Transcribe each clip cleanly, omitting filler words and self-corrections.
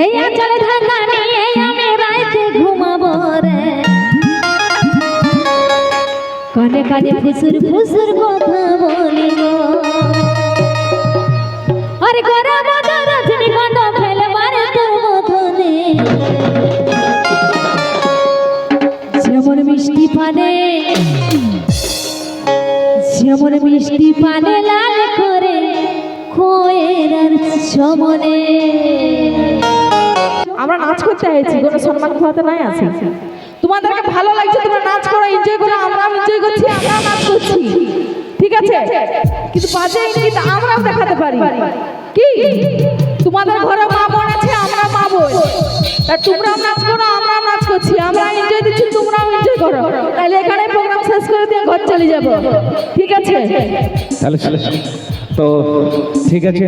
এই আঁচলে ঢাকা নিয়ে আমি রাইতে ঘুমাবো রে, কানে কানে ফুসুর ফুসুর কথা বলিব। আরে গরম রজনী কত ফেলে মারে তোর মধনে, যেমন মিষ্টি পানে, যেমন মিষ্টি পানে লাল করে খোয়ের সমনে। আমরা নাচ করতে আইছি, কোনো সম্মান খোয়াতে নাই আছে। তোমাদেরকে ভালো লাগছে, তোমরা নাচ করো, এনজয় করো, আমরাও এনজয় করছি, আমরাও নাচ করছি, ঠিক আছে? কিন্তু বাজে ইঙ্গিত আমরাও দেখাতে পারি কি? তোমাদের ঘরে মা বোন আছে, আমরা মা বোন, তা তোমরাও নাচ করো, আমরাও নাচ করছি, আমরা এনজয় দিচ্ছি, তোমরাও এনজয় করো। তাহলে এখানে প্রোগ্রাম শেষ করে দিয়ে ঘর চলে যাব, ঠিক আছে? তাহলে তো ঠিক আছে।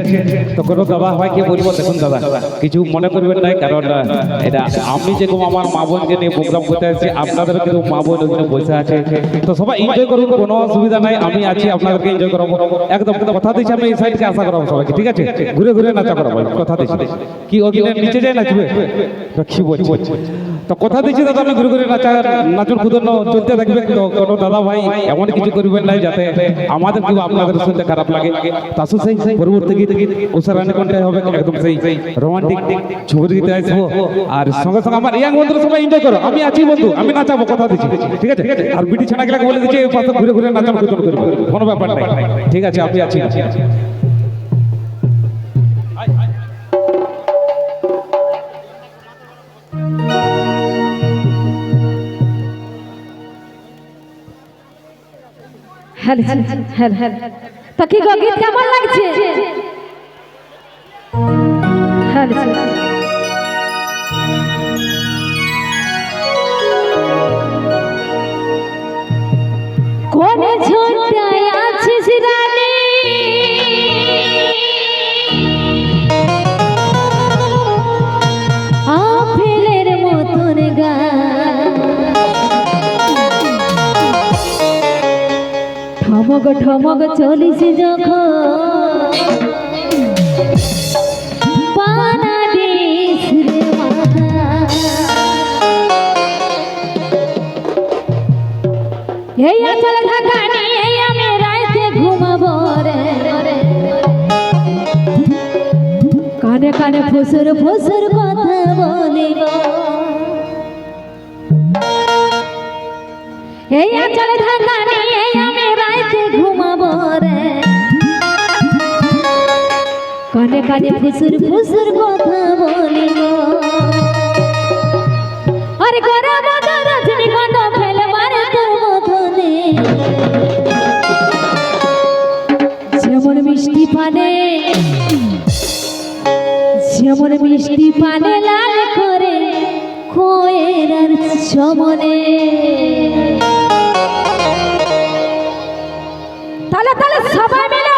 তো কোনো দাদা হয় কি বলবো, দেখুন দাদা কিছু মনে করবেন নাই, কারণ এটা আমি যেরকম আমার মা বোনকে নিয়ে প্রোগ্রাম করতে আসছি, আপনাদের কিন্তু মা বোন ওখানে বসে আছে, তো সবাই এনজয় করুন, কোনো অসুবিধা নাই, আমি আছি, আপনাদেরকে এনজয় করাবো একদম। কথা দিচ্ছি আমি এই সাইডকে আশা করাবো সবাইকে, ঠিক আছে? ঘুরে ঘুরে নাচা করাবো, কথা দিচ্ছি। কি ওখানে নিচে যায় নাচবে, কি বলছি? তো কথা দিচ্ছি দাদা, আমি ঘুরে ঘুরে নাচুন কুদন চলতে থাকবে। তো কোনো দাদা ভাই এমন কিছু করবেন নাই যাতে আমাদের কেউ আপনাদের শুনতে খারাপ লাগে। তাসু সেই পরবর্তী গীত উষারানি কণ্ঠে হবে, একদম সেই রোমান্টিক ছবির গীতে আসবো। আর সঙ্গে সঙ্গে আমার ইয়াং বন্ধুরা সবাই এনজয় করো, আমি আছি বন্ধু, আমি নাচাবো, কথা দিচ্ছি, ঠিক আছে? আর বিটি ছানাগুলাকে বলে দিচ্ছি এই পাশে ঘুরে ঘুরে নাচান কুদন করবো, কোনো ব্যাপার নাই, ঠিক আছে? আমি আছি। হ্যাঁ হ্যাঁ হ্যাঁ, তো কি গো গীত কেমন লাগছে? হ্যাঁ কোনে ছোটায় আছিস রানী, আপেলের মতন গা, ঠমক ঠমক চলিস যখন পানা দিস রে মাথা। এই আঁচল ঢাকা নিয়ে আমি রাইতে ঘুমাবো রে, কানে কানে ফুসুর ফুসুর কথা বলিব। এই আঁচল ঢাকা নিয়ে আমি রাইতে ঘুমাবো রে, কানে কানে ফুসুর ফুসুর কথা বলিব। আরে গরম রজনী কত ফেলে মারে তোর মধনে, যেমন মিষ্টি পানে, যেমন মিষ্টি পানে লাল করে খোয়ের সমনে। তাহলে তাহলে সবাই মিলে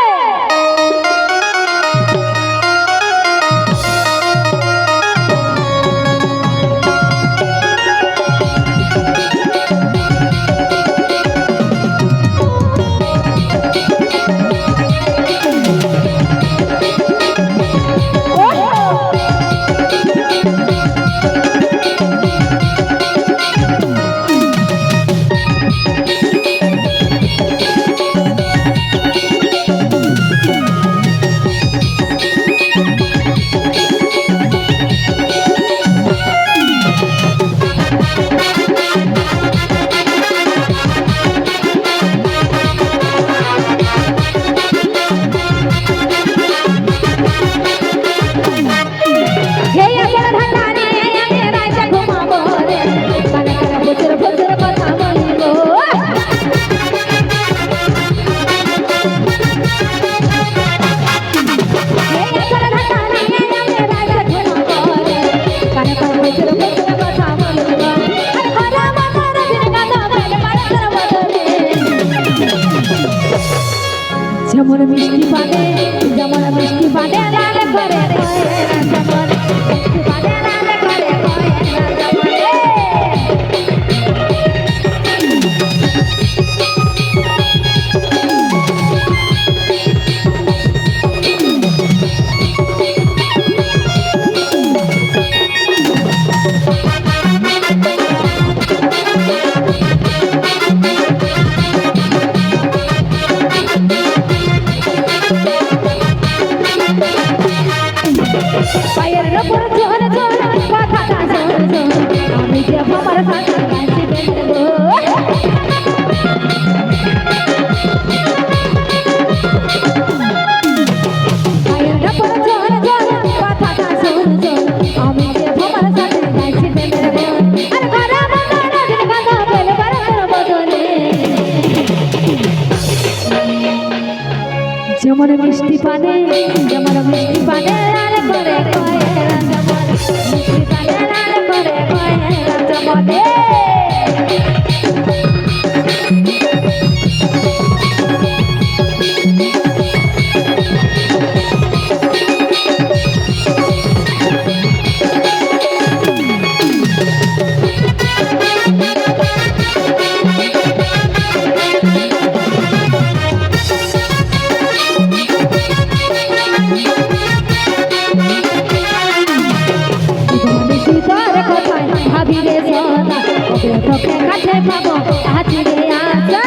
পায়ের উপর জোর জোর কথাটা জোর জোর আমি যে আমার সাথে গাইছি বেঁধে পায়ের উপর জোর জোর কথাটা জোর জোর আমি যে আমার সাথে গাইছি বেঁধে আর ঘরে বদলে দিন গাদা পেলে বারবার বদলে যেমন মিষ্টি পানে যেমন মিষ্টি পানে লাল করে কয়ে যেমন মিষ্টি পানে লাল করে কয়ে যেমনে শীতর কথায় ভাবি রে সদা ওকে তোকে কাছে পাবো আজি রে আশা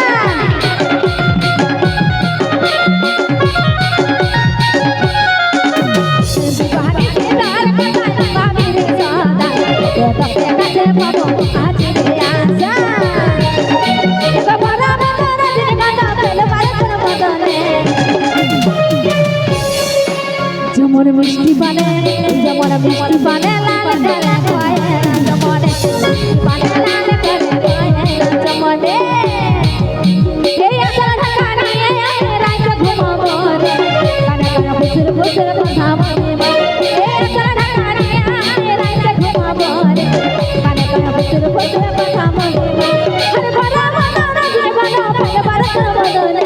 বিবাহে শীতর কথায় ভাবি রে সদা ওকে তোকে কাছে পাবো আজি রে আশা বাবা বাবা দিন গাদা পেলে বারবার বদলে যেমন মিষ্টি পানে যেমন মিষ্টি পানে লাল করে কয়ে যেমন মিষ্টি পানে লাল করে কয়ে যেমনে এই আশা ঢাকা নিয়ে রাইতে ঘুমাবো রে কানে কানে বুঝুর বুঝুর কথা বলিব এই আশা ঢাকা নিয়ে রাইতে ঘুমাবো রে কানে কানে বুঝুর বুঝুর কথা বলিব আরে বড় বড় জীবন পালে বারবার বদলে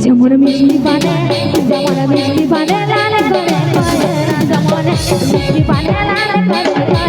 যেমন মিষ্টি পানে যেমন মিষ্টি পানে লাল করে কয়ে যেমন মিষ্টি পানে লাল করে